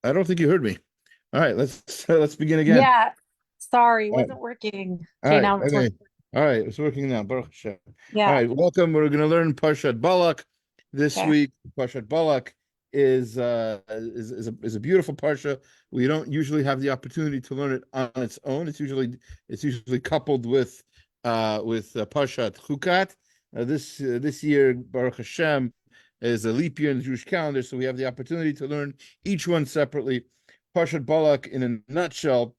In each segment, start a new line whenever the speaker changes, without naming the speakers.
I don't think you heard me. All right, let's begin again.
Yeah, sorry,
All right,
wasn't working.
all
Okay,
right,
now it's
okay.
working.
All right, it's working now. Baruch Hashem. All
Yeah,
right, welcome. We're going to learn Parshat Balak this
okay.
week. Parshat Balak is a beautiful parsha. We don't usually have the opportunity to learn it on its own. It's usually coupled with Parshat Chukat. This year, Baruch Hashem, is a leap year in the Jewish calendar, so we have the opportunity to learn each one separately. Parshat Balak, in a nutshell,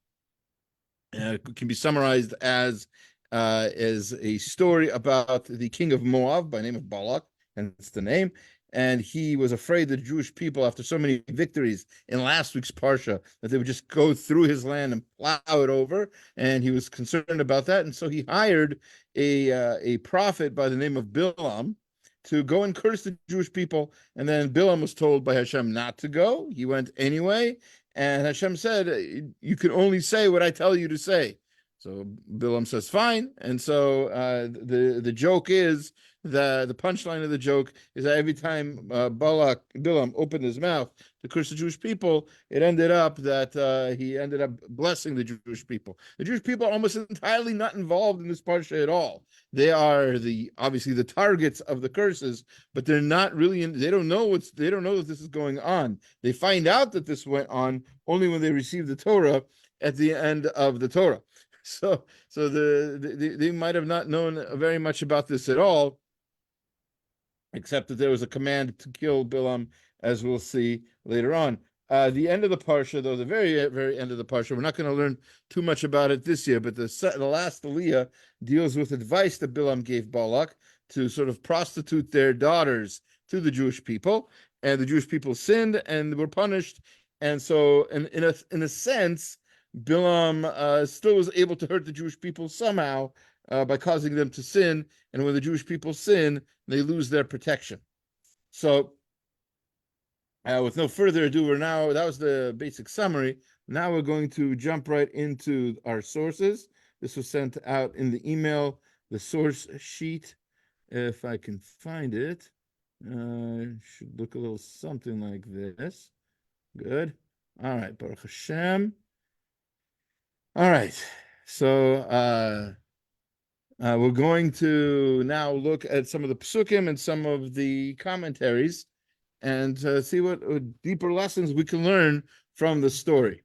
can be summarized as a story about the king of Moab by name of Balak, and it's the name. And he was afraid that the Jewish people, after so many victories in last week's parsha, that they would just go through his land and plow it over. And he was concerned about that, and so he hired a prophet by the name of Bilaam to go and curse the Jewish people. And then Bilam was told by Hashem not to go. He went anyway, and Hashem said, "You can only say what I tell you to say." So Bilam says, "Fine." And so the joke is the punchline of the joke is that every time Bilam opened his mouth to curse the Jewish people, it ended up that he ended up blessing the Jewish people. The Jewish people are almost entirely not involved in this parsha at all. They are obviously the targets of the curses, but they're not really they don't know that this is going on. They find out that this went on only when they receive the Torah at the end of the Torah. So they might have not known very much about this at all, except that there was a command to kill Bilam, as we'll see later on. The end of the parsha, though, the very, very end of the parsha, we're not going to learn too much about it this year, but the last aliyah deals with advice that Bilam gave Balak to sort of prostitute their daughters to the Jewish people, and the Jewish people sinned and were punished, and so in a sense, Bilam still was able to hurt the Jewish people somehow by causing them to sin, and when the Jewish people sin, they lose their protection. So, with no further ado, that was the basic summary. Now we're going to jump right into our sources. This was sent out in the email, the source sheet, if I can find it. Should look a little something like this. Good. All right, Baruch Hashem. All right. So, we're going to now look at some of the psukim and some of the commentaries and see what deeper lessons we can learn from the story.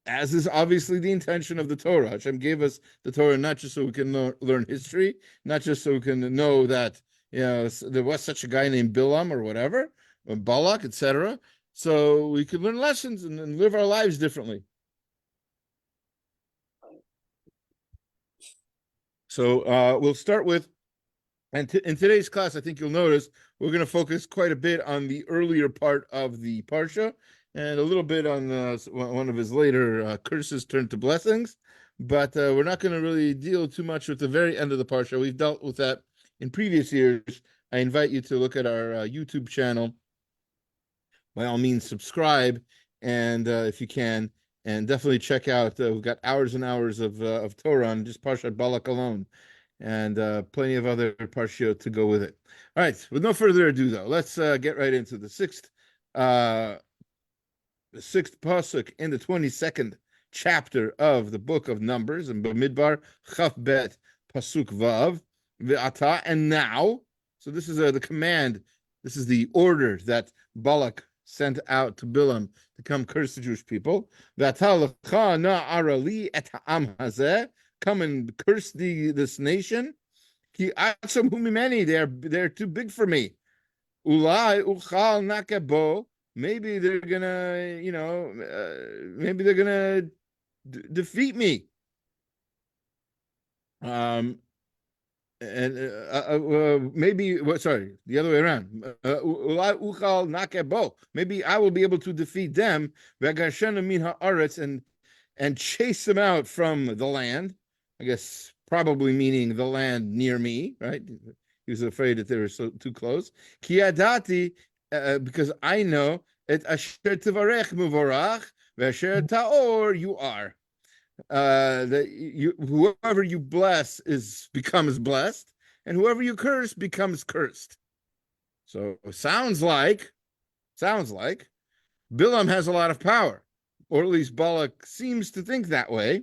As is obviously the intention of the Torah. Hashem gave us the Torah not just so we can learn history, not just so we can know that there was such a guy named Bilam or whatever, or Balak, etc. So we can learn lessons and live our lives differently. So we'll start with, and in today's class, I think you'll notice we're going to focus quite a bit on the earlier part of the parsha and a little bit on one of his later curses turned to blessings. But we're not going to really deal too much with the very end of the parsha. We've dealt with that in previous years. I invite you to look at our YouTube channel. By all means, subscribe, and if you can, and definitely check out. We've got hours and hours of Torah on just Parshat Balak alone, and plenty of other parshiot to go with it. All right, with no further ado, though, let's get right into the sixth pasuk in the 22nd chapter of the book of Numbers, and Bamidbar Chaf Bet Pasuk Vav Ve'ata, and now. So this is the command. This is the order that Balak sent out to Bilam to come curse the Jewish people. Ve'ata lecha na'arali et ha'am hazeh. Come and curse this nation. They're too big for me. Ulai uchal nakebo. Maybe they're gonna, maybe they're gonna defeat me. And maybe, sorry, the other way around. Ulai uchal nakebo. Maybe I will be able to defeat them. And chase them out from the land. I guess probably meaning the land near me, right? He was afraid that they were too close. Kiadati, because I know et asher tivarech muvarach, v'asher taor you are. Whoever you bless becomes blessed, and whoever you curse becomes cursed. So sounds like Bilaam has a lot of power, or at least Balak seems to think that way,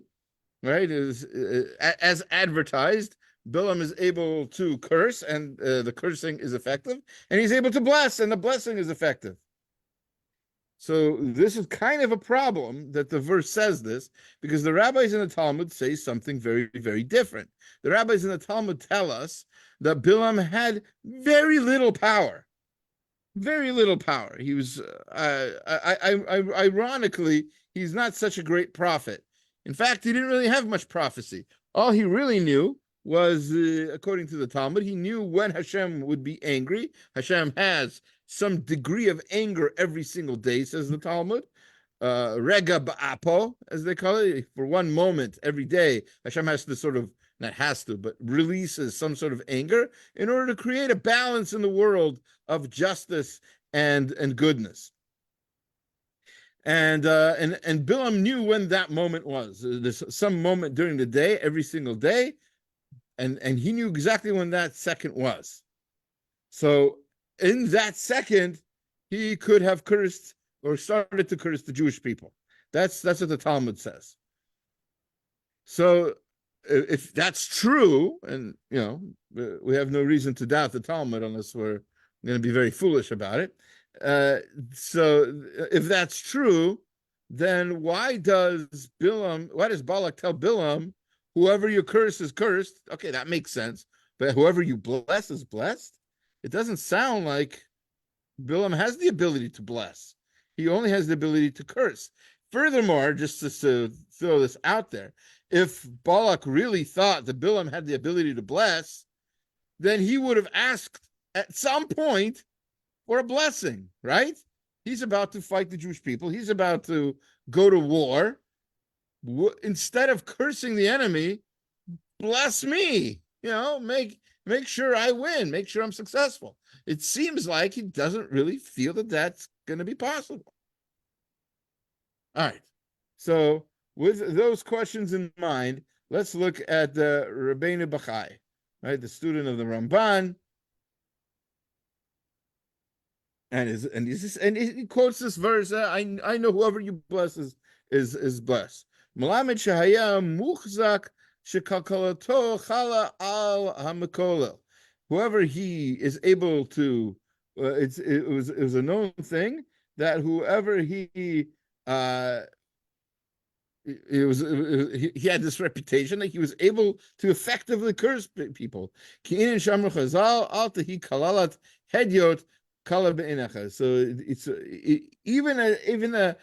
right? As advertised, Bilaam is able to curse, and the cursing is effective, and he's able to bless, and the blessing is effective. So this is kind of a problem that the verse says this, because the rabbis in the Talmud say something very, very different. The rabbis in the Talmud tell us that Bilaam had very little power. Very little power. He was, ironically, he's not such a great prophet. In fact, he didn't really have much prophecy. All he really knew was, according to the Talmud, he knew when Hashem would be angry. Hashem has some degree of anger every single day, says the Talmud. Rega ba'apo, as they call it. For one moment every day, Hashem has to sort of, not has to, but releases some sort of anger in order to create a balance in the world of justice and goodness. And Bilaam knew when that moment was. There's some moment during the day, every single day, and he knew exactly when that second was. So in that second, he could have cursed or started to curse the Jewish people. That's what the Talmud says. So if that's true, and we have no reason to doubt the Talmud unless we're going to be very foolish about it. So if that's true, then why does Balak tell Bilaam, whoever you curse is cursed? Okay, that makes sense. But whoever you bless is blessed? It doesn't sound like Bilaam has the ability to bless. He only has the ability to curse. Furthermore, just to throw this out there, if Balak really thought that Bilaam had the ability to bless, then he would have asked at some point for a blessing, right? He's about to fight the Jewish people. He's about to go to war. Instead of cursing the enemy, bless me. Make sure I win. Make sure I'm successful. It seems like he doesn't really feel that that's going to be possible. All right. So with those questions in mind, let's look at the Rabbeinu Bachai, right, the student of the Ramban, and he quotes this verse. I know whoever you bless is blessed. Malamed shehaya muchzak shekalkalato chala al hamakolel. Whoever he is able to, it was a known thing that whoever he had this reputation that he was able to effectively curse people. So it's even the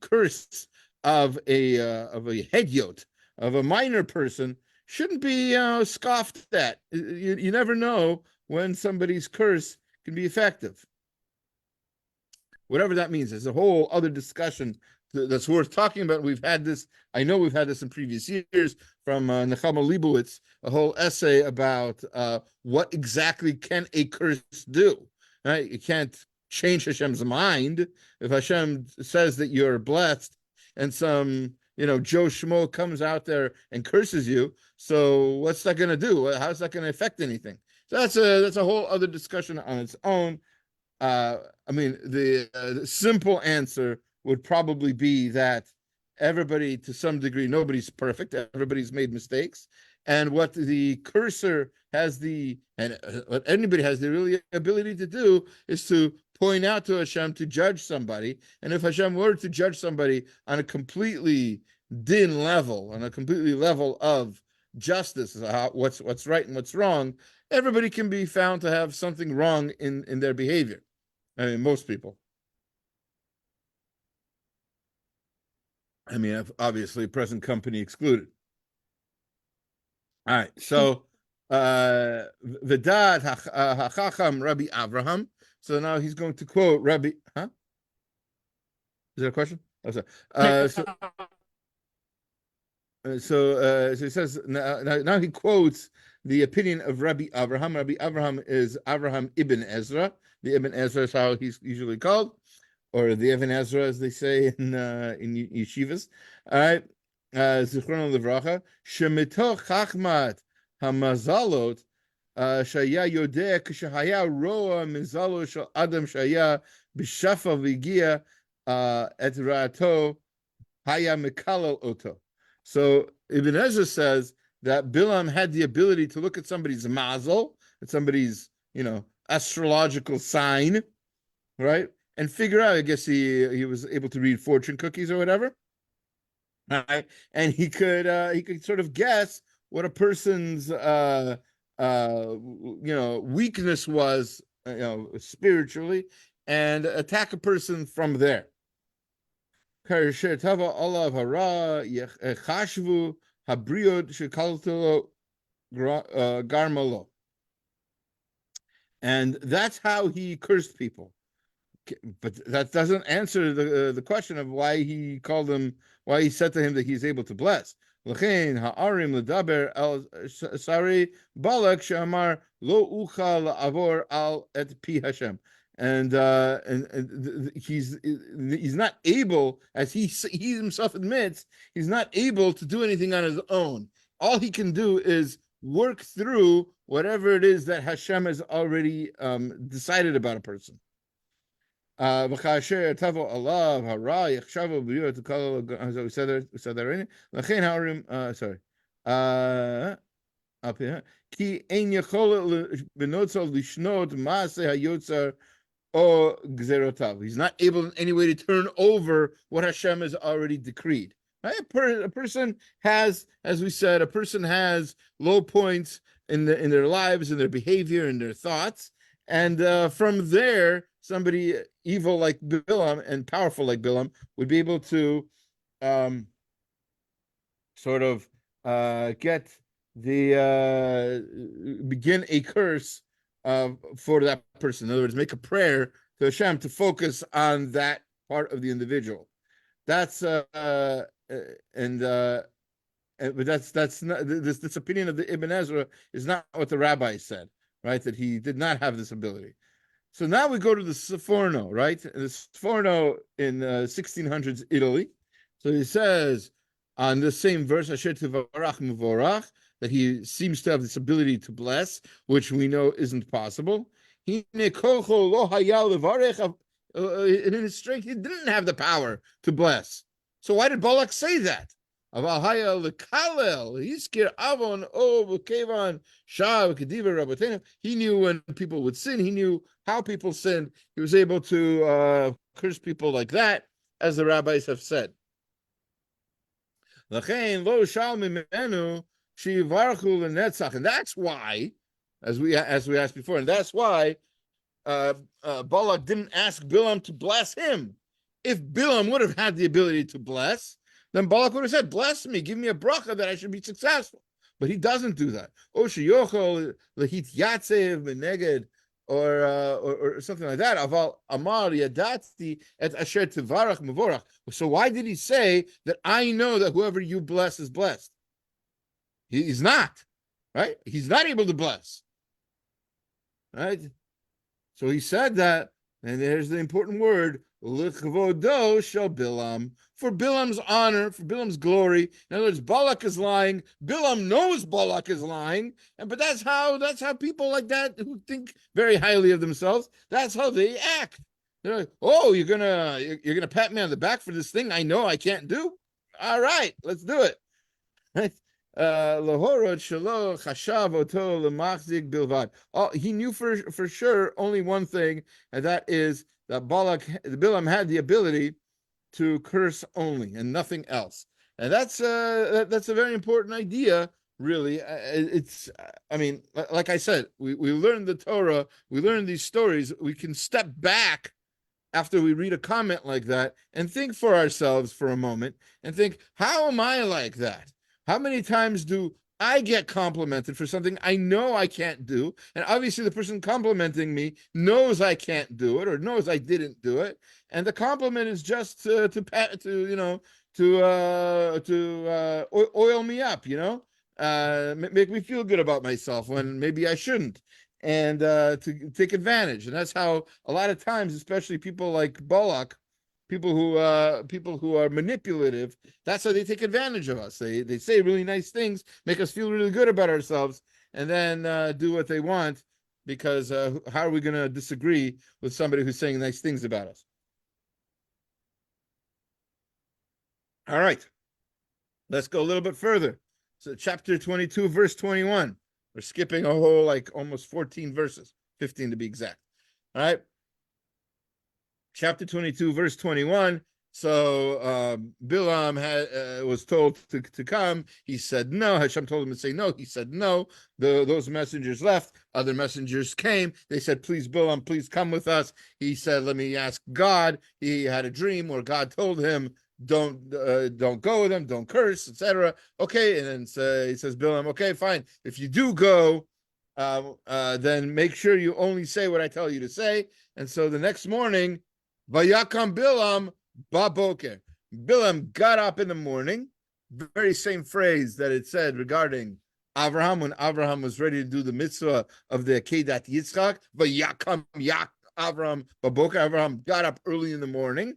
curse of a hedyot, of a minor person, shouldn't be scoffed at. You never know when somebody's curse can be effective. Whatever that means, there's a whole other discussion that's worth talking about. I know we've had this in previous years from Nechama Leibowitz, a whole essay about what exactly can a curse do. Right? You can't change Hashem's mind. If Hashem says that you're blessed and some Joe Schmo comes out there and curses you, so what's that going to do? How's that going to affect anything? So that's a whole other discussion on its own. The simple answer would probably be that everybody, to some degree, nobody's perfect. Everybody's made mistakes. And what the cursor what anybody has the really ability to do is to point out to Hashem to judge somebody. And if Hashem were to judge somebody on a completely din level, on a completely level of justice, what's right and what's wrong, everybody can be found to have something wrong in their behavior. I mean, most people. I mean, obviously, present company excluded. All right, so V'dat hachacham Rabbi Avraham. So now he's going to quote Rabbi. Huh? Is there a question? Oh, sorry. So he says now he quotes the opinion of Rabbi Avraham. Rabbi Avraham is Avraham ibn Ezra. The Ibn Ezra is how he's usually called, or the Ibn Ezra, as they say in yeshivas. All right, Zichrono Livracha. Shemitoch chachmat hamazalot Shaya Yodeh Kishahaya Roa Mizalo Shal Adam Shaya Bishafa Vigia Et Rato Haya Mikalal Oto. So Ibn Ezra says that Bilaam had the ability to look at somebody's mazel, at somebody's, astrological sign, right? And figure out, I guess he was able to read fortune cookies or whatever. Right? And he could sort of guess what a person's weakness was, spiritually, and attack a person from there. And that's how he cursed people. But that doesn't answer the question of why he said to him that he's able to bless. Ha'arim ledaber al sari Balak she'amar lo ucha la'avor al et pi Hashem. And he's not able, as he himself admits, he's not able to do anything on his own. All he can do is work through whatever it is that Hashem has already decided about a person. We said that already. Sorry. Up here. Ki ein yachol benotzo lishnot maaseh hayotzar o gzerotav. He's not able in any way to turn over what Hashem has already decreed. Right? A person has, as we said, low points in their lives, in their behavior, in their thoughts, and from there, somebody evil like Bilaam and powerful like Bilaam would be able to get begin a curse for that person. In other words, make a prayer to Hashem to focus on that part of the individual. That's but that's not this opinion of the Ibn Ezra is not what the rabbi said, right? That he did not have this ability. So now we go to the Sforno, right? The Sforno in 1600s Italy. So he says on the same verse, Asher Tivarach Muvorach, that he seems to have this ability to bless, which we know isn't possible. In his strength, he didn't have the power to bless. So why did Balak say that? He knew when people would sin. He knew how people sinned. He was able to curse people like that, as the rabbis have said. And that's why, as we asked before, and that's why Balak didn't ask Bilaam to bless him. If Bilaam would have had the ability to bless, then Balak would have said, bless me, give me a bracha that I should be successful. But he doesn't do that. Or something like that. So why did he say that I know that whoever you bless is blessed? He's not, right? He's not able to bless, right? So he said that, and there's the important word, L'chvodo shel Bilaam, for Bilaam's honor, for Bilaam's glory. In other words, Balak is lying. Bilaam knows Balak is lying, but that's how people like that who think very highly of themselves, that's how they act. They're like, oh, you're gonna pat me on the back for this thing I know I can't do? All right, let's do it. Right? He knew for sure only one thing, and that is that Bilaam had the ability to curse only and nothing else. And that's a very important idea, really. Like I said, we learn the Torah, we learn these stories, we can step back after we read a comment like that and think for ourselves for a moment and think, how am I like that? How many times do I get complimented for something I know I can't do? And obviously the person complimenting me knows I can't do it or knows I didn't do it. And the compliment is just to oil me up, make me feel good about myself when maybe I shouldn't, and to take advantage. And that's how a lot of times, especially people like Balak, people who are manipulative, that's how they take advantage of us. They say really nice things, make us feel really good about ourselves, and then do what they want, because how are we going to disagree with somebody who's saying nice things about us? All right, let's go a little bit further. So chapter 22, verse 21. We're skipping a whole, like, almost 14 verses, 15 to be exact. All right. Chapter 22, verse 21. So Bilaam was told to come. He said no. H-Shem told him to say no. He said no. Those messengers left. Other messengers came. They said, please, Bilaam, please come with us. He said, let me ask God. He had a dream where God told him, don't go with them, don't curse, etc. Okay, and then he says, Bilaam, okay, fine. If you do go, then make sure you only say what I tell you to say. And so the next morning, Vayakam Bilaam Baboker. Bilaam got up in the morning, the very same phrase that it said regarding Avraham, when Avraham was ready to do the mitzvah of the Akedat Yitzchak. Vayakam Avraham Baboker. Avraham got up early in the morning.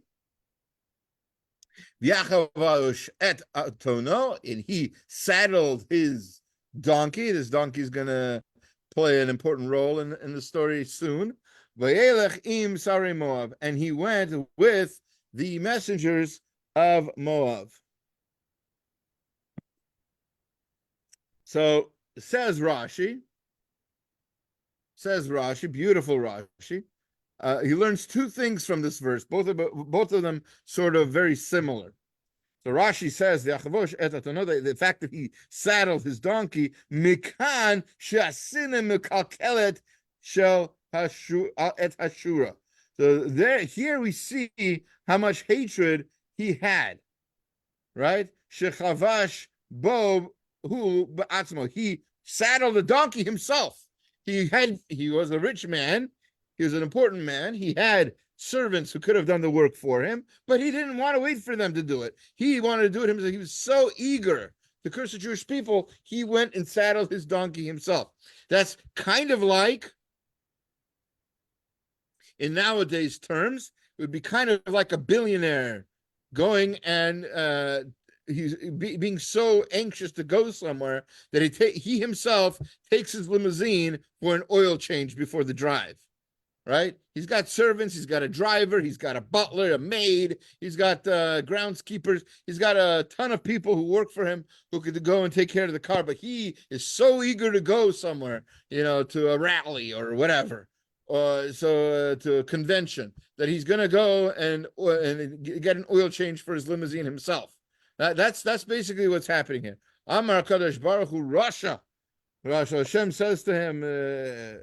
V'yachavash et atono, and he saddled his donkey. This donkey is going to play an important role in the story soon. Vayelech im Sari Moab, and he went with the messengers of Moab. So says Rashi, beautiful Rashi. He learns two things from this verse, both of them sort of very similar. So Rashi says the fact that he saddled his donkey, mikan she'asinem mekalkelet shel et hashura. So here we see how much hatred he had, right? Shechavash bo hu ba'atzmo. He saddled the donkey himself. He was a rich man. He was an important man. He had servants who could have done the work for him, but he didn't want to wait for them to do it. He wanted to do it himself. He was so eager to curse the Jewish people, he went and saddled his donkey himself. That's kind of like, in nowadays terms, it would be kind of like a billionaire going and he's being so anxious to go somewhere that he himself takes his limousine for an oil change before the drive. Right? He's got servants, he's got a driver, he's got a butler, a maid, he's got groundskeepers, he's got a ton of people who work for him who could go and take care of the car, but he is so eager to go somewhere, to a rally or whatever, to a convention, that he's going to go and get an oil change for his limousine himself. That's basically what's happening here. Amar Kadosh Baruch Hu Rasha. Hashem says to him,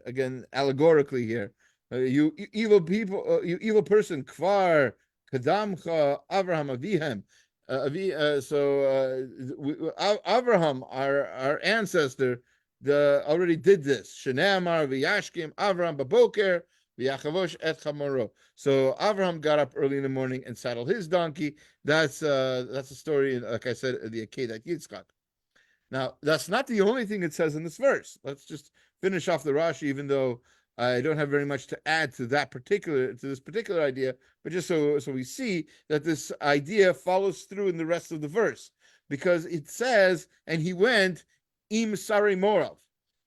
again, allegorically here, you evil people, you evil person, kvar kadamcha Avraham avihem. Avraham, our ancestor, already did this. Sheneamar v'yashkim Avraham baboker v'yachavosh et chamoro. So Avraham got up early in the morning and saddled his donkey. That's a story, like I said, the Akedat Yitzchak. Now, that's not the only thing it says in this verse. Let's just finish off the Rashi, even though I don't have very much to add to this particular idea, but just so we see that this idea follows through in the rest of the verse, because it says, and he went im Sari Moab,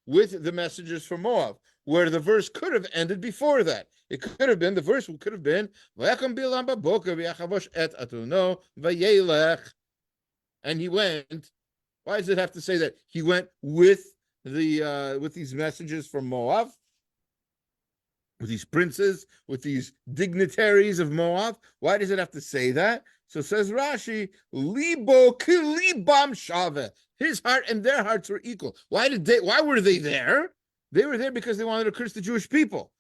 with the messengers from Moab, where the verse could have ended before that. The verse could have been Vayakam Bilaam baboker v'yachavosh et atono vayelech, and he went. Why does it have to say that he went with these messengers from Moab, with these princes, with these dignitaries of Moab? Why does it have to say that? So says Rashi, Libo kilibam shave. His heart and their hearts were equal. Why were they there? They were there because they wanted to curse the Jewish people.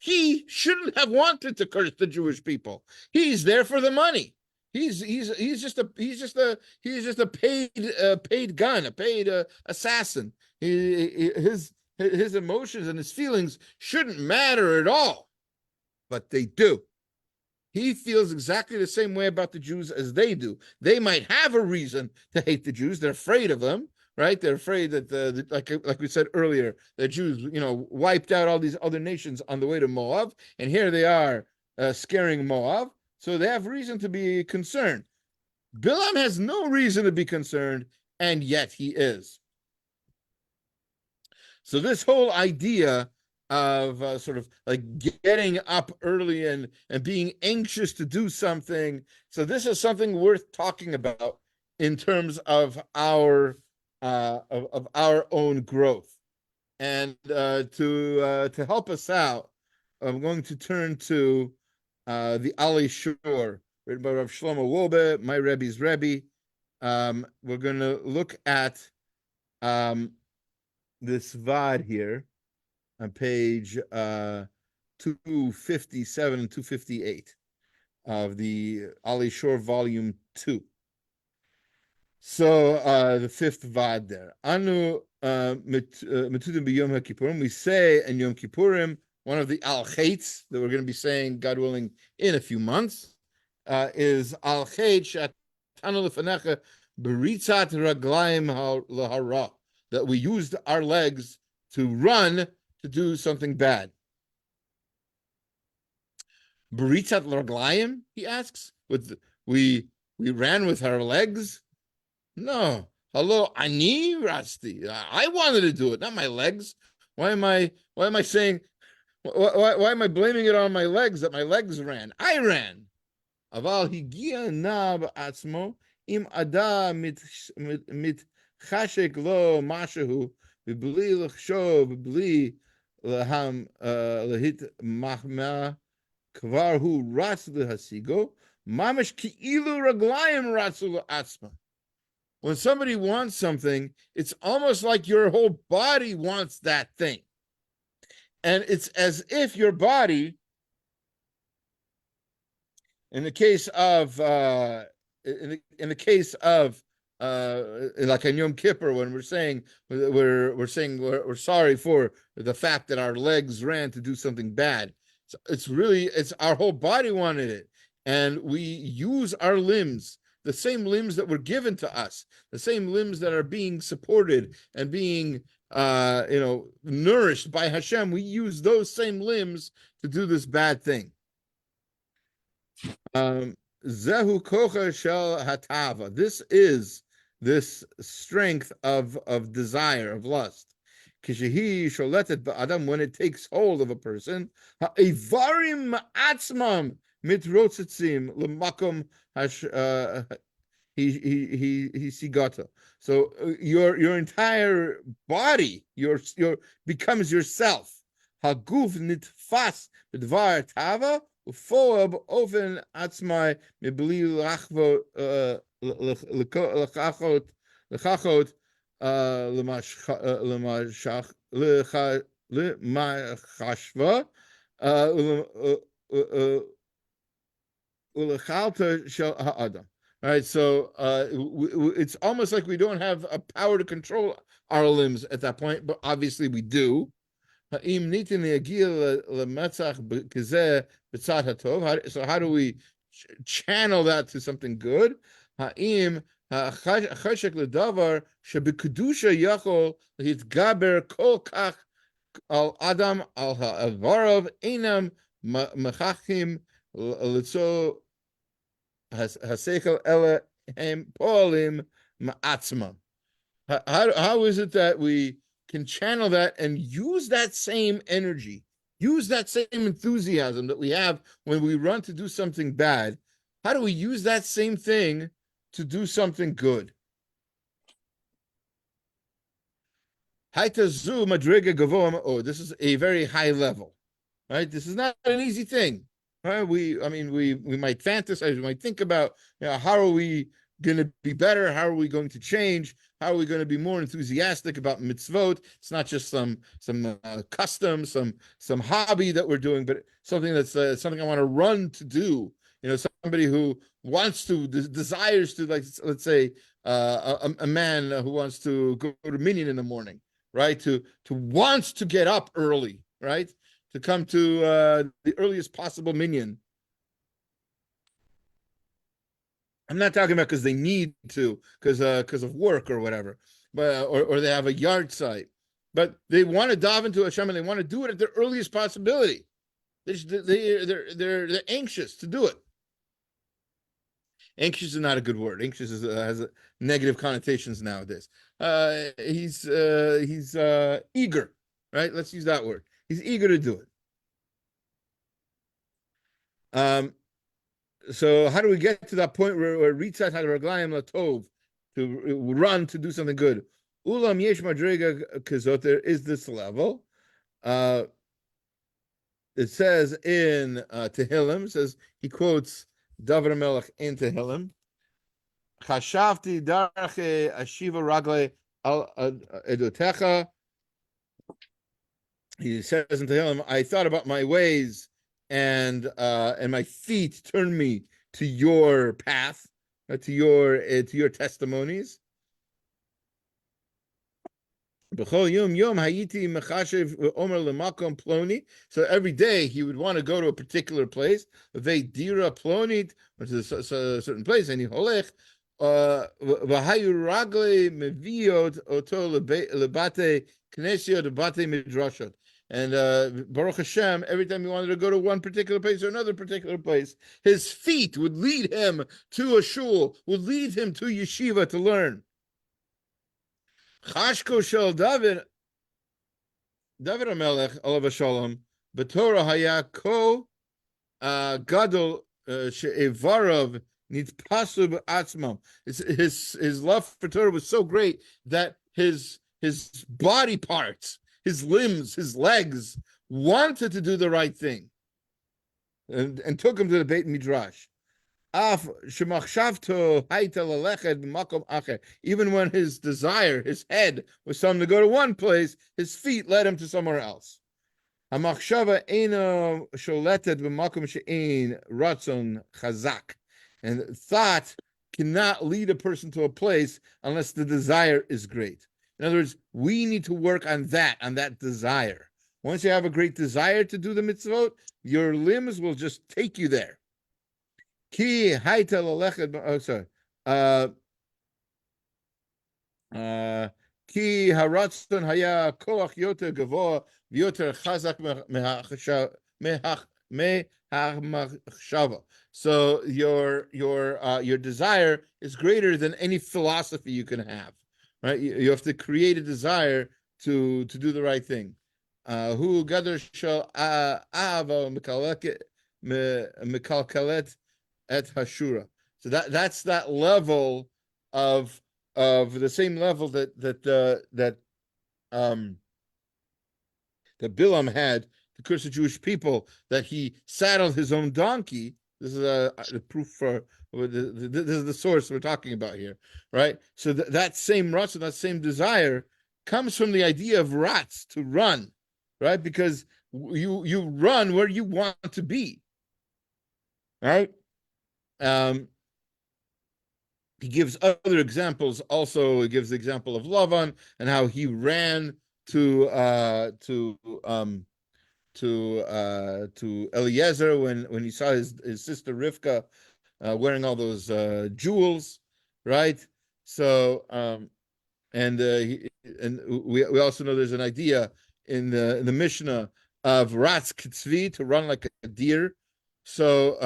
He shouldn't have wanted to curse the Jewish people. He's there for the money. He's just a paid gun, a paid assassin. His emotions and his feelings shouldn't matter at all, but they do. He feels exactly the same way about the Jews as they do. They might have a reason to hate the Jews. They're afraid of them, right? They're afraid that like we said earlier, the Jews, wiped out all these other nations on the way to Moab, and here they are scaring Moab. So they have reason to be concerned. Bilaam has no reason to be concerned, and yet he is. So this whole idea of sort of like getting up early and being anxious to do something. So this is something worth talking about in terms of of our own growth. And to help us out, I'm going to turn to the Ali Shur, written by Rav Shlomo Wolbe, my Rebbe's Rebbe. We're going to look at this Vad here on page 257 and 258 of the Ali Shur Volume 2. So the fifth Vad there. Anu Metudim b'Yom HaKippurim. We say in Yom Kippurim, one of the Al-Chaitz that we're going to be saying, God willing, in a few months, is Al-Chait Shatanu Lefanecha Beritzat Raglaim Lahara, that we used our legs to run to do something bad. Beritzat Raglaim, he asks. We ran with our legs? No. Hello, ani rasti. I wanted to do it, not my legs. Why am I saying why am I blaming it on my legs that my legs ran? I ran. Aval higia na ba'atzmo im ada mit chashek lo mashahu b'bli l'chshov b'bli laham lahit mahma kvar hu ratz l'hasigo mamash ki'ilu raglayim ratzu l'atzma. When somebody wants something, it's almost like your whole body wants that thing. And it's as if your body, in the case of like in Yom Kippur, when we're saying we're sorry for the fact that our legs ran to do something bad. So it's our whole body wanted it, and we use our limbs, the same limbs that were given to us, the same limbs that are being supported and being nourished by Hashem. We use those same limbs to do this bad thing. Zehu kocha shel hatava. This is this strength of desire, of lust. Kishehi sholetet ba'adam, when it takes hold of a person. Ha'evarim atzmam mitrotzitzim l'makom he sigata. So your entire body your becomes yourself. Haguf nitfas b'dvar tava ufoab oven atzmai mibli lachvo lechachot lemachashva ulechalta shel ha'adam. Right, so it's almost like we don't have a power to control our limbs at that point, but obviously we do. So how do we channel that to something good? Al Adam al Ha'avarav Einam Mechachim Litzo Haseichel Elehem Poalim Ma'atzma. How is it that we can channel that and use that same energy, use that same enthusiasm that we have when we run to do something bad? How do we use that same thing to do something good? This is a very high level, right? This is not an easy thing. Right? We might fantasize, we might think about, how are we going to be better? How are we going to change? How are we going to be more enthusiastic about mitzvot? It's not just some custom, some hobby that we're doing, but something that's something I want to run to do. Somebody who wants to, desires to, like, let's say, a man who wants to go to minyan in the morning, right? To wants to get up early, right? To come to the earliest possible minyan. I'm not talking about because they need to, because of work or whatever, but or they have a yard site, but they want to dive into Hashem and they want to do it at the earliest possibility. They're anxious to do it. Anxious is not a good word. Anxious has negative connotations nowadays. He's eager. right? Let's use that word. He's eager to do it. So how do we get to that point where ritzat haraglayim latov, to run to do something good? Ulam yesh madrega kazot, there is this level. It says in Tehillim, says, he quotes David HaMelech in Tehillim, Chashavti darche ashiva ragle al edotecha. He says in Tehillim, I thought about my ways, and my feet turned me to your path, to your testimonies. So every day he would want to go to a particular place, dira plonit, which is a certain place, and he holech v'hayu ragle meviot oto lebate knesiot lebate midrashot. And Baruch Hashem, every time he wanted to go to one particular place or another particular place, his feet would lead him to a shul, would lead him to yeshiva to learn. Chashko shel David HaMelech alav shalom b'Torah haya ko gadol she'evarav nitpasu b'atzmam. His love for Torah was so great that his body parts, his limbs, his legs wanted to do the right thing, and took him to the Beit Midrash. Even when his desire, his head, was something to go to one place, his feet led him to somewhere else. And thought cannot lead a person to a place unless the desire is great. In other words, we need to work on that desire. Once you have a great desire to do the mitzvot, your limbs will just take you there. Ki haita lalechet. Oh, sorry. Ki haratzon haya koach yoter gavoa v'yoter chazak mehachmachshava. So your desire is greater than any philosophy you can have, right? You have to create a desire to do the right thing. Hu gadol shel ava mekalkalet et hashura. So that's that level of the same level that Bilaam had to curse the Jewish people, that he saddled his own donkey. This is the proof for this is the source we're talking about here, right? So that same ratzon, that same desire, comes from the idea of ratz, to run, right? Because you run where you want to be, right? He gives other examples. Also, he gives the example of Lavan and how he ran to Eliezer when he saw his sister Rivka wearing all those jewels, right? So we also know there's an idea in the Mishnah of Ratz Kitzvi, to run like a deer. So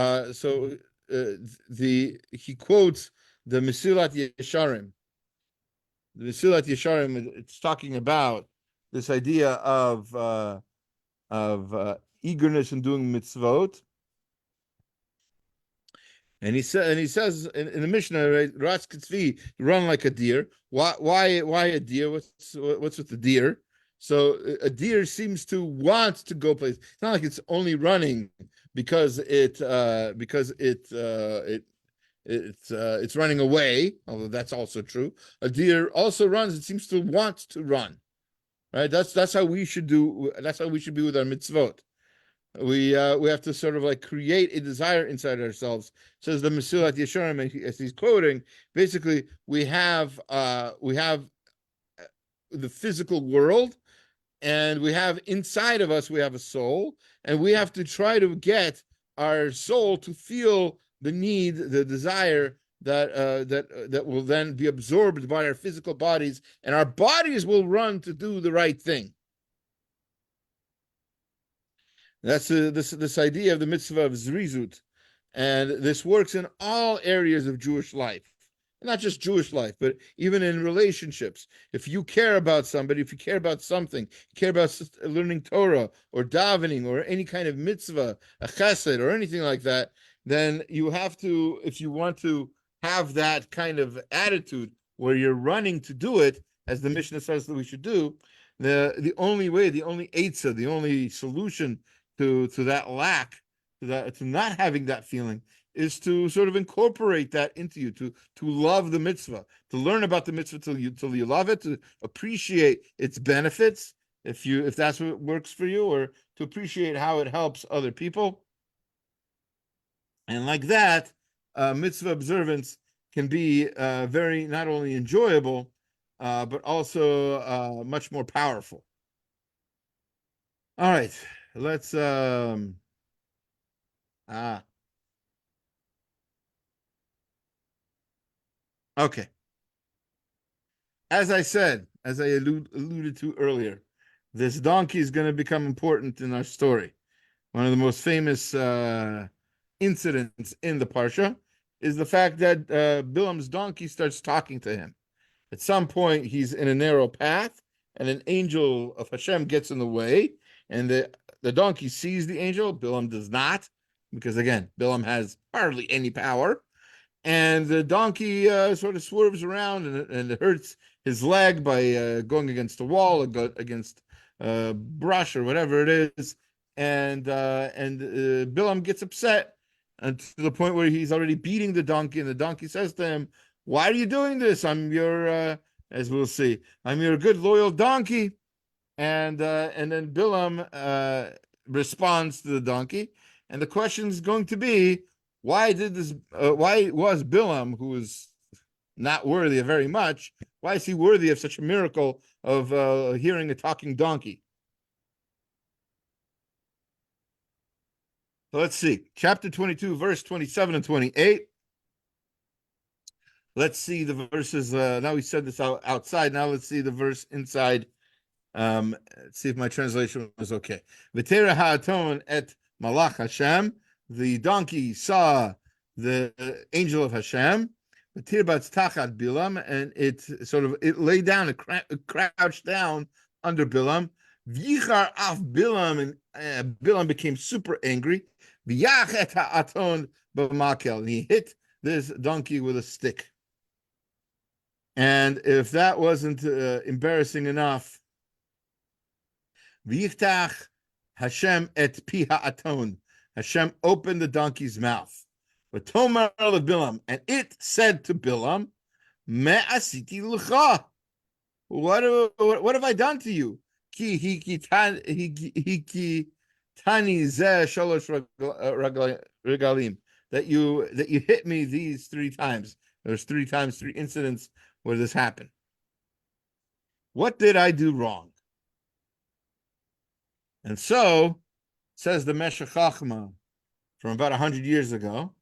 he quotes the Mesilat Yesharim. The Mesilat Yesharim, it's talking about this idea of eagerness in doing mitzvot. And he says in the Mishnah, right, Ratz Kitzvi, run like a deer. Why a deer? What's with the deer? So a deer seems to want to go places. It's not like it's only running because it's running away, although that's also true. A deer also runs. It seems to want to run, right? That's how we should do. That's how we should be with our mitzvot. We have to sort of like create a desire inside ourselves. Says the Mesilat Yesharim, as he's quoting, basically we have the physical world, and we have inside of us, we have a soul, and we have to try to get our soul to feel the need, the desire that will then be absorbed by our physical bodies, and our bodies will run to do the right thing. That's this idea of the mitzvah of zrizut, and this works in all areas of Jewish life. not just Jewish life, but even in relationships. If you care about somebody, if you care about something, you care about learning Torah or davening or any kind of mitzvah, a chesed or anything like that, then you have to, if you want to have that kind of attitude where you're running to do it, as the Mishnah says that we should do, the only way, the only eitzah, the only solution to that lack, to not having that feeling, is to sort of incorporate that into you, to love the mitzvah, to learn about the mitzvah till you love it, to appreciate its benefits, if that's what works for you, or to appreciate how it helps other people. And like that, mitzvah observance can be very not only enjoyable, but also much more powerful. All right, let's okay. As I said, as I alluded to earlier, this donkey is going to become important in our story. One of the most famous incidents in the Parsha is the fact that Bilam's donkey starts talking to him. At some point, he's in a narrow path, and an angel of Hashem gets in the way, and the donkey sees the angel. Bilam does not, because again, Bilam has hardly any power. And the donkey sort of swerves around, and it hurts his leg by going against a wall, against brush or whatever it is. And Bilam gets upset, and to the point where he's already beating the donkey, and the donkey says to him, "Why are you doing this? I'm your, as we'll see, I'm your good loyal donkey." And then Bilam responds to the donkey, and the question is going to be, why was Bilam, who is not worthy of very much, why is he worthy of such a miracle of hearing a talking donkey? So let's see, chapter 22, verse 27 and 28. Let's see the verses. Now we said this outside. Now let's see the verse inside. Let's see if my translation was okay. V'terah ha'aton et malach Hashem. The donkey saw the angel of Hashem. V'tirbatz tachat Bilam, and it lay down, it crouched down under Bilam. V'yichar af Bilam, and Bilam became super angry. V'yach et ha'aton b'makel, and he hit this donkey with a stick. And if that wasn't embarrassing enough, V'yiftach Hashem et pi ha'aton, Hashem opened the donkey's mouth. V'tomer leBilam, and it said to Bilam, Me asiti l'cha. What have I done to you? Ki tani zeh shalosh regalim, that you hit me these 3 times. There's 3 times, 3 incidents where this happened. What did I do wrong? And so, says the Meshech Chachma from about 100 years ago,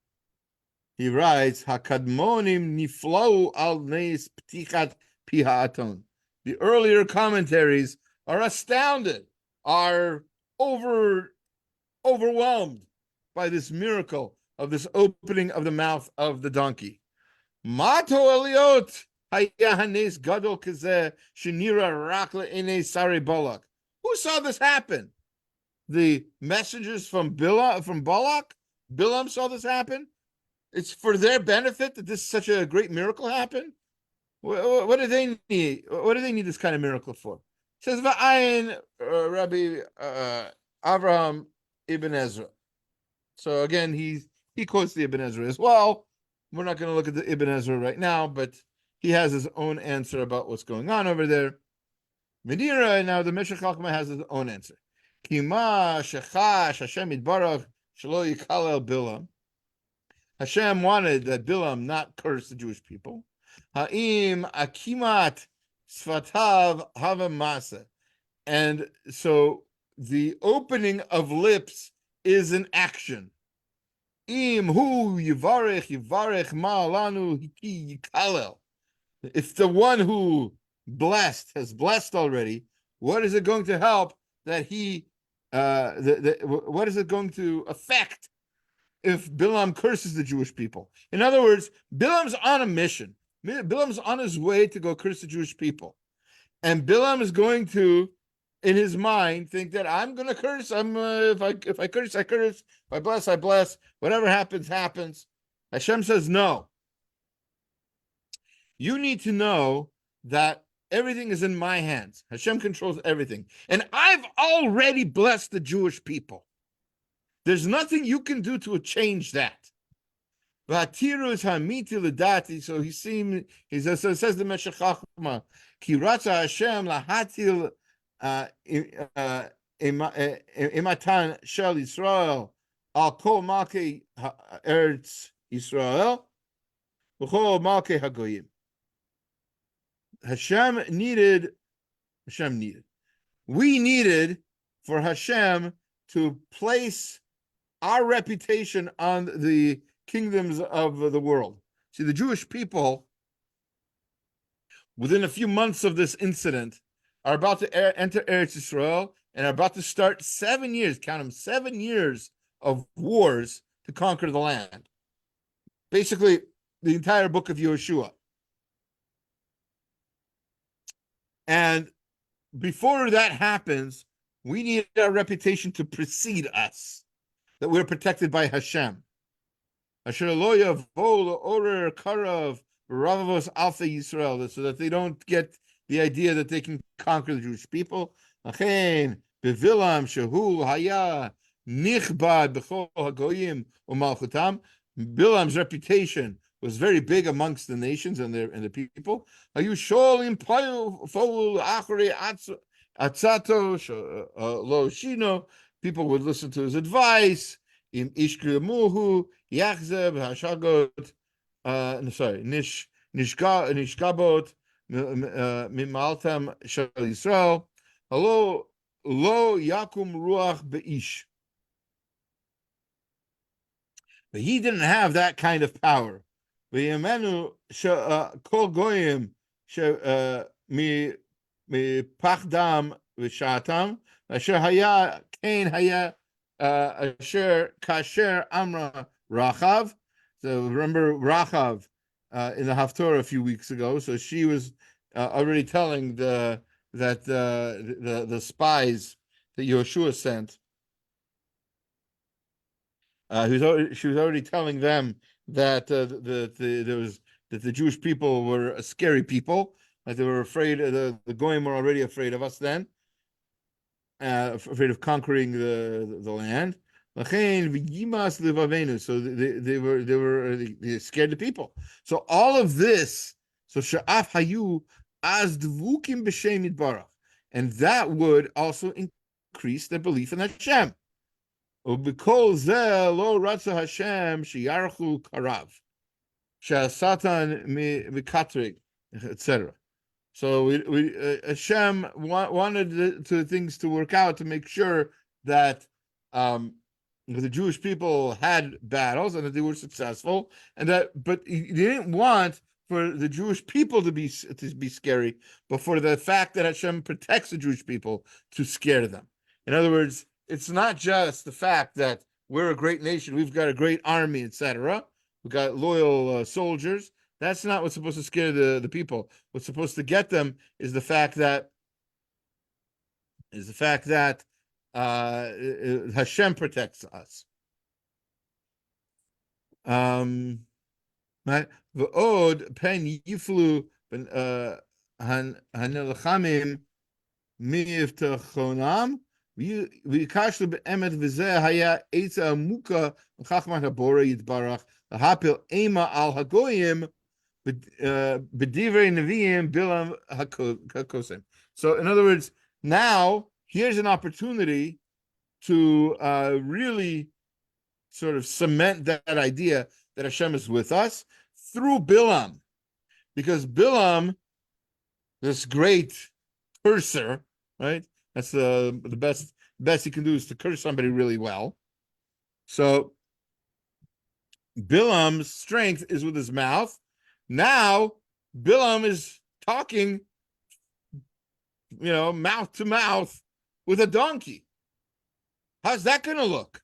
he writes, Hakadmonim niflau al neis ptichat pi ha'aton. The earlier commentaries are astounded, are overwhelmed by this miracle of this opening of the mouth of the donkey. Mato eliot haya hanes gadol kazeh shenira rak le'enei sari Balak. Who saw this happen? The messengers from Balak? Bilam saw this happen? It's for their benefit that this such a great miracle happened? What do they need? What do they need this kind of miracle for? It says Va'ayin Rabbi Avraham Ibn Ezra. So again, he quotes the Ibn Ezra as well. We're not going to look at the Ibn Ezra right now, but he has his own answer about what's going on over there. Medira, now the Meshech Chachma has his own answer. Kima shechash Hashem yitbarach shelo yikalel Bilam. Hashem wanted that Bilam not curse the Jewish people. Ha'im akimat sfatav hava masa. And so the opening of lips is an action. Im hu yivarech ma'alanu hiki yikalel. If the one who has blessed already, what is it going to help that he what is it going to affect if Bilam curses the Jewish people? In other words, Bilam's on a mission. Bilaam's on his way to go curse the Jewish people. And Bilaam is going to, in his mind, think that I'm going to curse. If I curse, I curse. If I bless, I bless. Whatever happens, happens. Hashem says, no. You need to know that everything is in my hands. Hashem controls everything. And I've already blessed the Jewish people. There's nothing you can do to change that. So so it says the Meshech Chachma, Ki Ratza Hashem lahatil imatan shel Yisrael al kol malkei eretz Yisrael v'chol malkei hagoyim. We needed for Hashem to place our reputation on the kingdoms of the world. See, the Jewish people, within a few months of this incident, are about to enter Eretz Yisrael and are about to start 7 years, count them, 7 years of wars to conquer the land. Basically, the entire book of Yeshua. And before that happens, we need our reputation to precede us, that we're protected by Hashem. Asher lo yavo l'orer karav ravavos alpha Yisrael, so that they don't get the idea that they can conquer the Jewish people. Achen bevilam shehu haya nichbad b'chol hagoyim u'malchutam. Bilam's reputation was very big amongst the nations and the people. Ayu sholim fol achri atzato lo shino. People would listen to his advice. In ishkrimuhu yachzeb hashagot, nishkabot mimaltam shel Yisrael. Hello, lo yakum ruach beish. But he didn't have that kind of power. V'yamenu kol goyim mi pachdam v'shatam asher haya kain haya asher kasher amra Rachav. So remember Rachav in the Haftorah a few weeks ago. So she was already telling the spies that Yeshua sent. She was already telling them that the Jewish people were a scary people, that they were afraid. The Goyim were already afraid of us then, afraid of conquering the land. So they scared the people. So all of this, so sha'af hayu az dvukim b'shem yitbarach, and that would also increase their belief in Hashem. Ubikol zeh lo ratza Hashem sheyarchu karav, she'asatan mikatrig, etc. So Hashem wanted the things to work out to make sure that the Jewish people had battles and that they were successful, but he didn't want for the Jewish people to be scary, but for the fact that Hashem protects the Jewish people to scare them. In other words, it's not just the fact that we're a great nation, we've got a great army, etc. We've got loyal soldiers. That's not what's supposed to scare the people. What's supposed to get them is the fact that Hashem protects us. Right? V'od pen yiflu hanelachamim miyivtachonam v'yikashlu be'emet v'zeh haya eitza muka v'chachmat habora yitbarach v'hapil ema al hagoyim b'divrei neviim bilam hakosem. So, in other words, now here's an opportunity to really sort of cement that idea that Hashem is with us through Bilaam, because Bilaam, this great curser, right? That's the best he can do is to curse somebody really well. So Bilaam's strength is with his mouth. Now Bilaam is talking, mouth to mouth with a donkey. How's that going to look?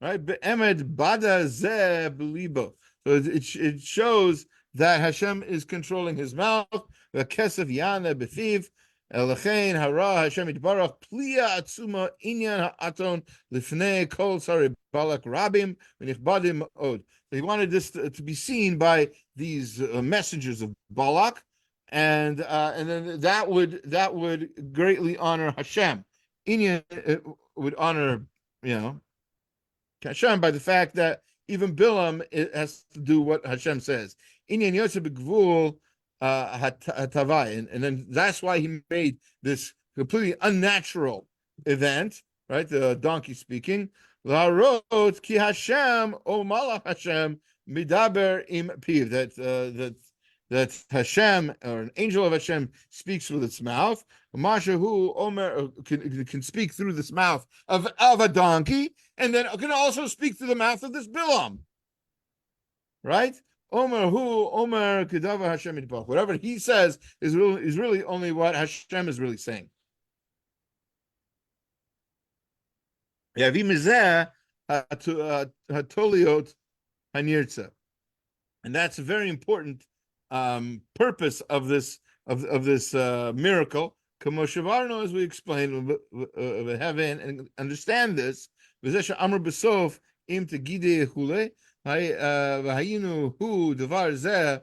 Right? Be'emed bada zeh belibo. So it shows that Hashem is controlling his mouth. V'kesef yana b'fiv. Elechein hara Hashem yitbarach pliya atzuma inyan ha'aton lifnei kol sari balak rabim v'nichbadim od. He wanted this to be seen by these messengers of Balak, and then that would greatly honor Hashem. Inyan would honor, Hashem by the fact that even Bilaam has to do what Hashem says. Inyan yosef b'gvul hatavai, and then that's why he made this completely unnatural event, right? The donkey speaking. La'arot ki Hashem o malach Hashem midaber im piv, that Hashem, or an angel of Hashem, speaks with its mouth. Mashahu Omer can speak through this mouth of a donkey, and then can also speak through the mouth of this Bilaam. Right? Omer hu Omer kedava Hashem itbach. Whatever he says is really only what Hashem is really saying. Yavi mizeh hatoliot hanirtza, and that's a very important purpose of this miracle. Kamoshavarno, as we explained, heaven and understand this. V'zesha amr b'sof im tegide hule v'hayinu hu devar zeh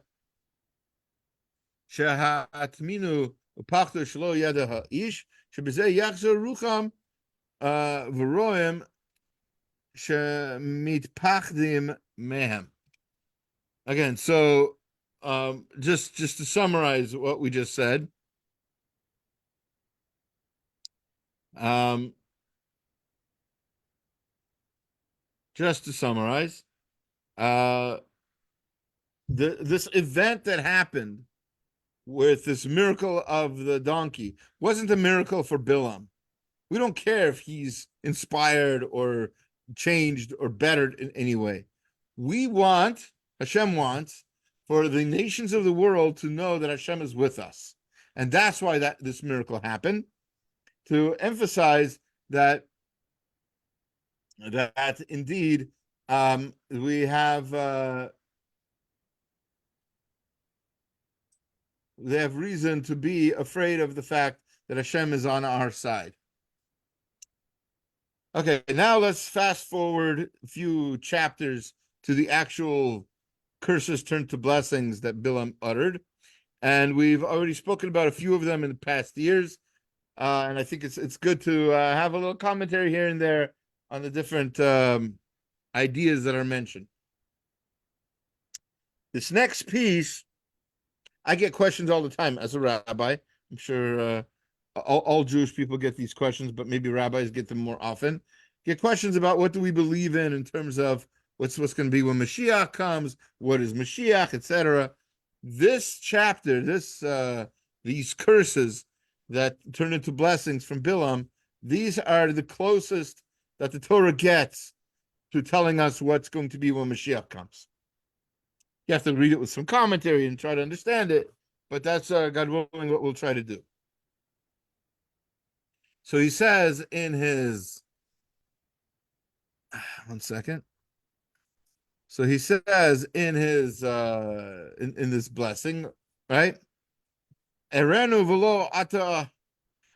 shehatminu upachto shelo yada ha'ish shebezeh yachzor rucham v'roem shemitpachdim mehem. Again, so just to summarize what we just said, this event that happened with this miracle of the donkey wasn't a miracle for Bilaam. We don't care if he's inspired or changed or bettered in any way. Hashem wants for the nations of the world to know that Hashem is with us. And that's why this miracle happened, to emphasize that indeed we have they have reason to be afraid of the fact that Hashem is on our side. Okay, now let's fast forward a few chapters to the actual curses turned to blessings that Bilaam uttered. And we've already spoken about a few of them in the past years. And I think it's good to have a little commentary here and there on the different ideas that are mentioned. This next piece, I get questions all the time as a rabbi. I'm sure all Jewish people get these questions, but maybe rabbis get them more often. Get questions about what do we believe in terms of what's going to be when Mashiach comes, what is Mashiach, etc. This chapter, these curses that turn into blessings from Bilaam, these are the closest that the Torah gets to telling us what's going to be when Mashiach comes. You have to read it with some commentary and try to understand it, but that's, God willing, what we'll try to do. So he says in his, one second. So he says in his, in this blessing, right? Erenu v'lo ata,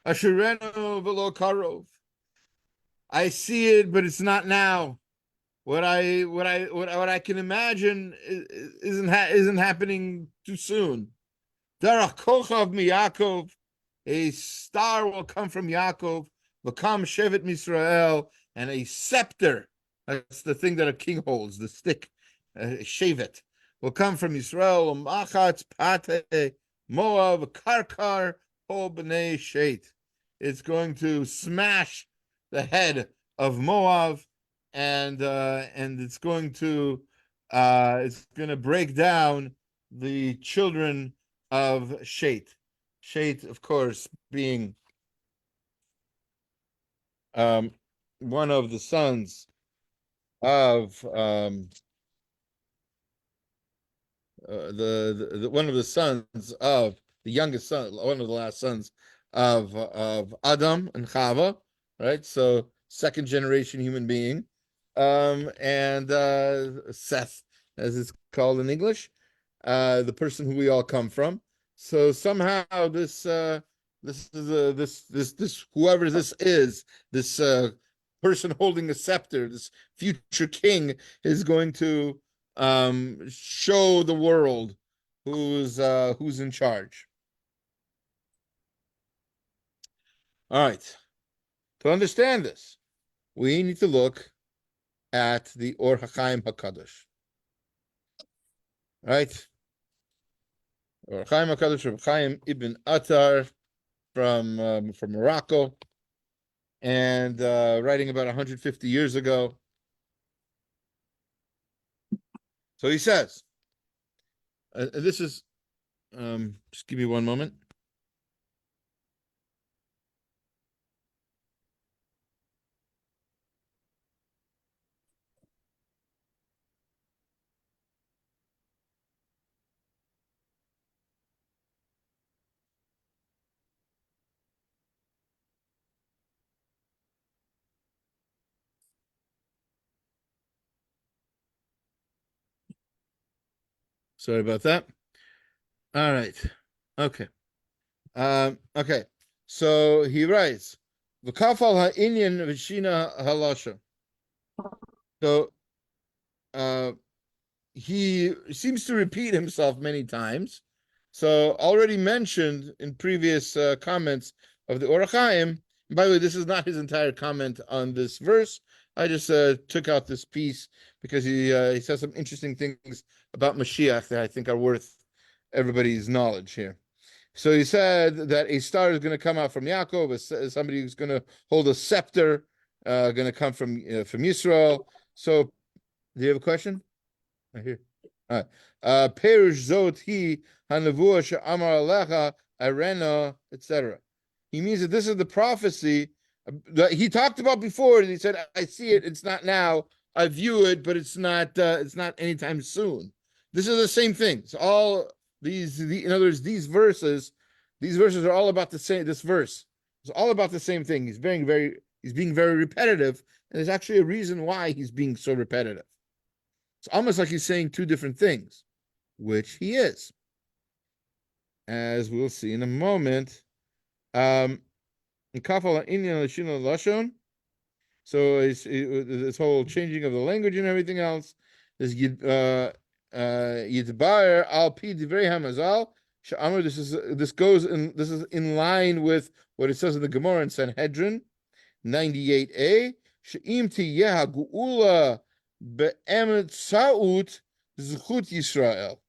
asherenu v'lo karov. I see it, but it's not now. What I can imagine isn't happening too soon. Darach kochav mi Yaakov, a star will come from Yaakov, v'kam shevet Misrael, and a scepter, that's the thing that a king holds, the stick, shevet, will come from Israel, machatz pate Moav karkar ho b'nei shet. It's going to smash the head of Moab, and it's going to break down the children of Shet. Shet, of course, being one of the sons of one of the sons of the youngest son, one of the last sons of Adam and Chava, right? So second generation human being, and Seth, as it's called in English, the person who we all come from. So somehow this whoever this is, this person holding a scepter, this future king, is going to show the world who's in charge. All right. To understand this, we need to look at the Or HaChaim HaKadosh. Right? Or HaChaim HaKadosh, Reb Chaim Ibn Attar from Morocco, and writing about 150 years ago. So he says, this is, just give me one moment. Sorry about that. All right. Okay. Okay. So he writes, V'kafal ha'inyan v'shina halasha. So he seems to repeat himself many times. So already mentioned in previous comments of the Or HaChaim. By the way, this is not his entire comment on this verse. I just took out this piece because he says some interesting things about Mashiach that I think are worth everybody's knowledge here. So he said that a star is going to come out from Yaakov, somebody who's going to hold a scepter, going to come from Yisrael. So, do you have a question? I hear. Perush zot hi hanavua she'amar alecha arena, etc. He means that this is the prophecy that he talked about before, and he said, "I see it. It's not now. I view it, but it's not. It's not anytime soon." This is the same thing. It's all in other words, these verses are all about the same. This verse is all about the same thing. He's being very repetitive, and there's actually a reason why he's being so repetitive. It's almost like he's saying two different things, which he is, as we'll see in a moment. So this whole changing of the language and everything else is Yidbar al pi divrei hamazal. This is in line with what it says in the Gemara in Sanhedrin 98a. She'im tiyeh ha'gu'ula be'emet sa'ut zchut Yisrael.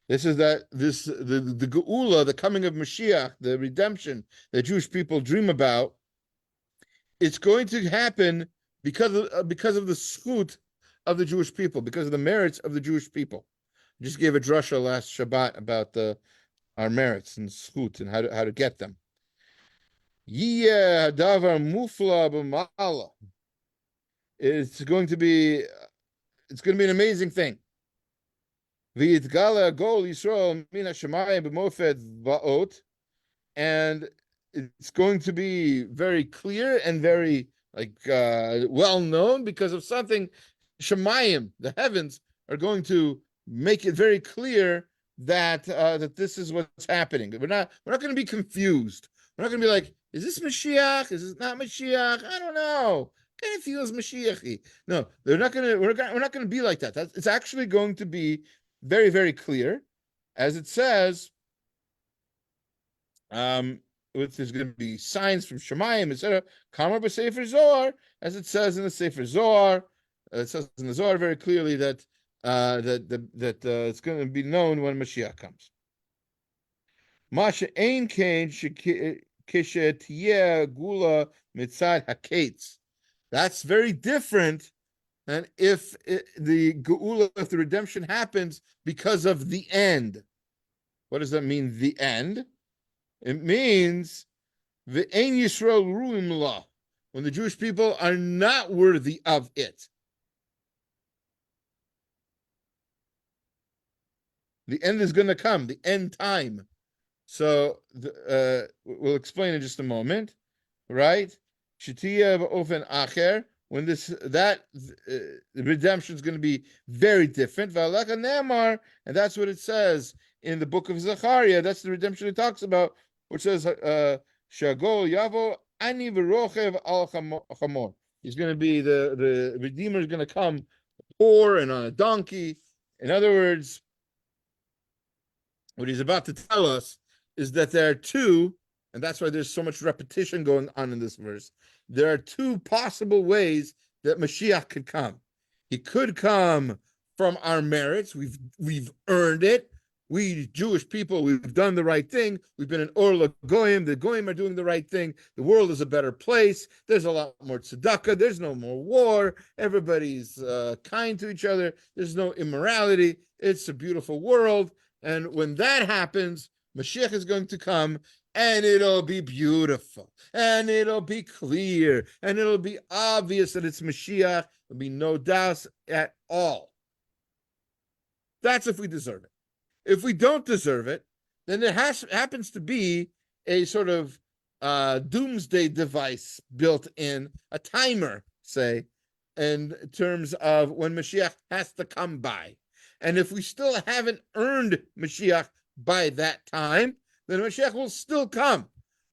This is the Geula, the coming of Mashiach, the redemption that Jewish people dream about. It's going to happen because of the zchut of the Jewish people, because of the merits of the Jewish people. I just gave a drasha last Shabbat about our merits and zchut and how to get them. Yiyeh davar mufla b'ma'ala. It's going to be an amazing thing. V'yitgala gol Yisrael min hashamayim b'mofed va'ot, and it's going to be very clear and very well known because of something. Shemayim, the heavens, are going to make it very clear that this is what's happening. We're not going to be confused. We're not going to be like, is this Mashiach? Is this not Mashiach? I don't know. Kind of feels Mashiach-y. No, we're not going to be like that. It's actually going to be very, very clear, as it says. There's going to be signs from Shemayim, etc. Kamar b'Sefer Zohar, as it says in the Sefer Zohar. It says in the Zohar very clearly that it's going to be known when Mashiach comes. Masha ein kain kishetiyeh gula mitzad haketz. That's very different than if the geula, if the redemption happens because of the end. What does that mean? The end. It means the ein Yisrael ruim la, when the Jewish people are not worthy of it. The end is going to come, the end time. So we'll explain in just a moment, right? Shetiya b'ofen acher, when redemption is going to be very different. And that's what it says in the book of Zechariah. That's the redemption it talks about, which says, Shagol Yavo Ani V'rochev al Chamor. He's going to be the Redeemer is going to come poor and on a donkey. In other words, what he's about to tell us is that there are two, and that's why there's so much repetition going on in this verse. There are two possible ways that Mashiach could come. He could come from our merits. We've earned it. We Jewish people, we've done the right thing. We've been in Or LaGoyim. The Goyim are doing the right thing. The world is a better place. There's a lot more tzedakah. There's no more war. Everybody's kind to each other. There's no immorality. It's a beautiful world. And when that happens, Mashiach is going to come, and it'll be beautiful, and it'll be clear, and it'll be obvious that it's Mashiach. There'll be no doubts at all. That's if we deserve it. If we don't deserve it, then there happens to be a sort of doomsday device built in, a timer, say, in terms of when Mashiach has to come by. And if we still haven't earned Mashiach by that time, then Mashiach will still come.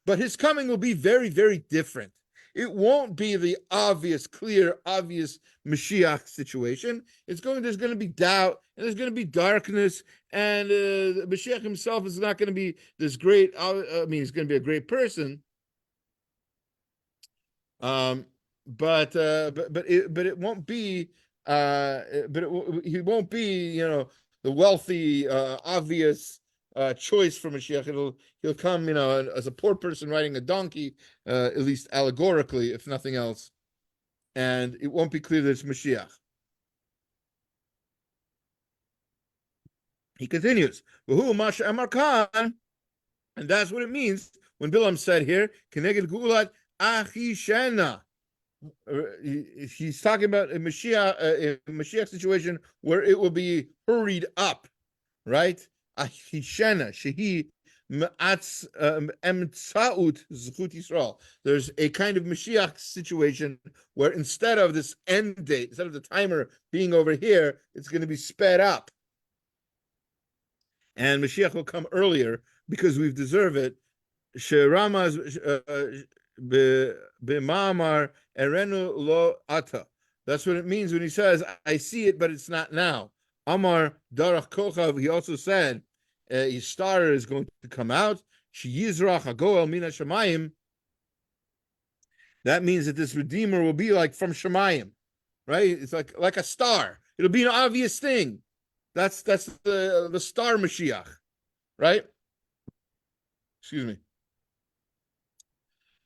But his coming will be very, very different. It won't be the obvious, clear, obvious Mashiach situation. There's going to be doubt, and there's going to be darkness, and Mashiach himself is not going to be this great, he's going to be a great person. But it won't be, he won't be, the wealthy, obvious choice for Mashiach. He'll come, as a poor person riding a donkey, at least allegorically, if nothing else, and it won't be clear that it's Mashiach. He continues, and that's what it means when Bilaam said here, Keneged Gulat H-Shem. He's talking about a Mashiach situation where it will be hurried up, right? H-Shem, shehi emtzaut zchut Yisrael. There's a kind of Mashiach situation where instead of this end date, instead of the timer being over here, it's going to be sped up. And Mashiach will come earlier because we deserve it. She'ramaz b'ma'amar erenu lo ata. That's what it means when he says, I see it, but it's not now. Amar darach kochav, he also said, his star is going to come out. She'yizrach hagoel mina shamayim. That means that this Redeemer will be like from Shemayim, right? It's like a star. It'll be an obvious thing. That's the star Mashiach, right? Excuse me.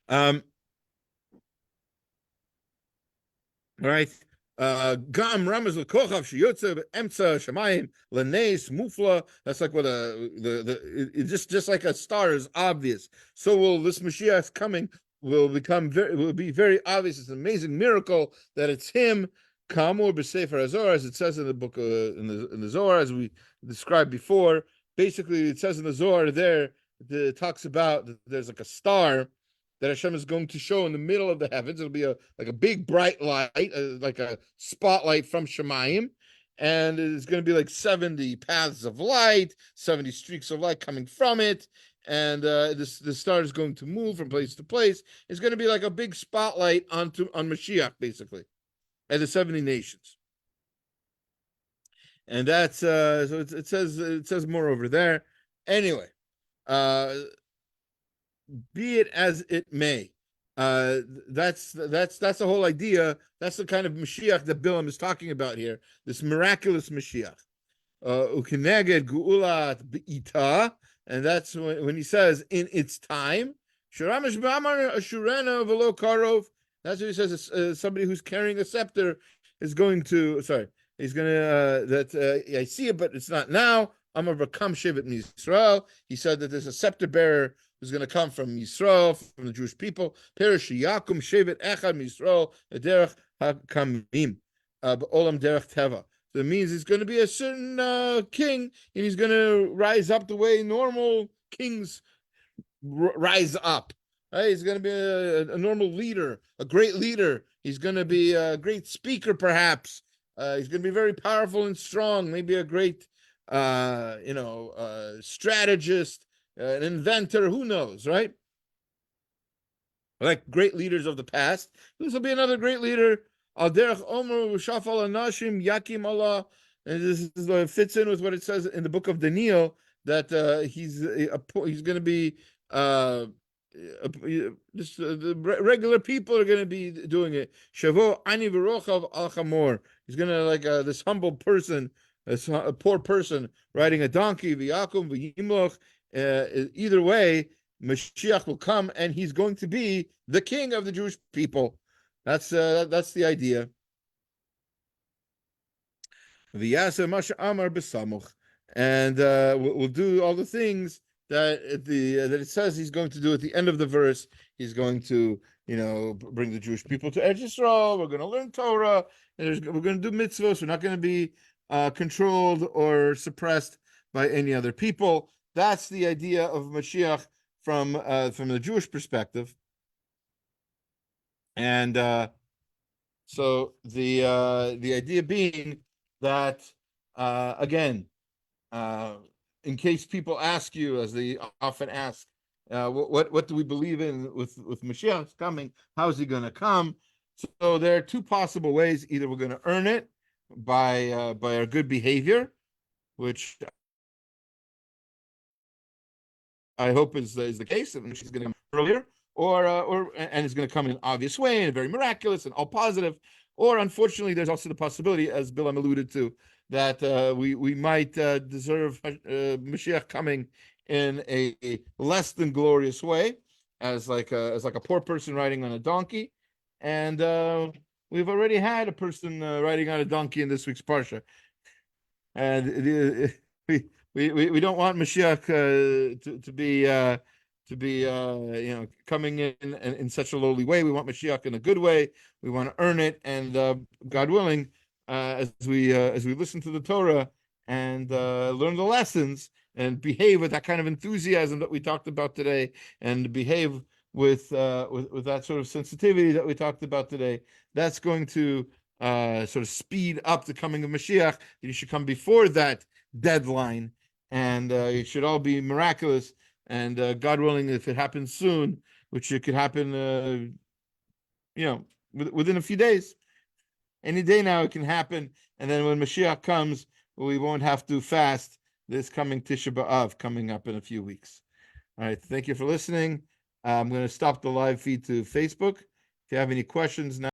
All right. Gam Ramaz L'Kochav Sheyotze Emtza Shemayim L'Neis Mufla. That's like what just like a star is obvious. So will this Mashiach's coming will be very obvious. It's an amazing miracle that it's him. Kamur b'Sefer HaZohar, as it says in the book in the Zohar, as we described before. Basically, it says in the Zohar there, it talks about that there's like a star that Hashem is going to show in the middle of the heavens. It'll be like a big bright light, like a spotlight from Shemayim, and it's going to be like 70 paths of light, 70 streaks of light coming from it, and the star is going to move from place to place. It's going to be like a big spotlight on Mashiach, basically, and the 70 nations. And that's so it says more over there. Anyway, be it as it may, that's the whole idea. That's the kind of Mashiach that Bilaam is talking about here. This miraculous Mashiach, ukeneged guulat beita, and that's when he says in its time. Shuramash b'amar ashurena v'lo karov. That's what he says. Somebody who's carrying a scepter is going to. Sorry, he's going to. I see it, but it's not now. I'm a Rakam Shevet Yisrael. He said that there's a scepter bearer who's going to come from Yisrael, from the Jewish people. Perish Yakum Shevet Echad Yisrael Derech HaKamim Olam Derech Teva. So it means he's going to be a certain king, and he's going to rise up the way normal kings rise up. Right? He's going to be a normal leader, a great leader, He's going to be a great speaker, perhaps. He's going to be very powerful and strong, maybe a great, strategist, an inventor, who knows, right? Like great leaders of the past. This will be another great leader. Al derech omer u'shafal anashim yakim Allah. And this fits in with what it says in the book of Daniel, that he's going to be just the regular people are going to be doing it. Shavo ani v'rochav al chamor. He's going to this humble person, a poor person riding a donkey. V'yakum v'yimloch. Either way, Mashiach will come, and he's going to be the king of the Jewish people. That's the idea. And we'll do all the things that it says he's going to do at the end of the verse. He's going to, bring the Jewish people to Eretz Yisrael. We're going to learn Torah. We're going to do mitzvahs. We're not going to be controlled or suppressed by any other people. That's the idea of Mashiach from the Jewish perspective. And so the idea being that again, in case people ask you, as they often ask, what do we believe in with Mashiach's coming? How is he going to come? So there are two possible ways. Either we're going to earn it by our good behavior, which I hope is the case, and she's going to come earlier, or it's going to come in an obvious way and very miraculous and all positive. Or unfortunately, there's also the possibility, as Bilaam alluded to, that we might deserve Mashiach coming in a less than glorious way, as like a poor person riding on a donkey, and we've already had a person riding on a donkey in this week's parsha, and we don't want Mashiach to be coming in such a lowly way. We want Mashiach in a good way. We want to earn it, and God willing, as we listen to the Torah and learn the lessons and behave with that kind of enthusiasm that we talked about today, and behave with that sort of sensitivity that we talked about today, that's going to sort of speed up the coming of Mashiach. You should come before that deadline, and it should all be miraculous. And God willing, if it happens soon, which it could happen, within a few days, any day now it can happen. And then when Mashiach comes, we won't have to fast this coming Tisha B'Av coming up in a few weeks. All right, thank you for listening. I'm going to stop the live feed to Facebook. If you have any questions now.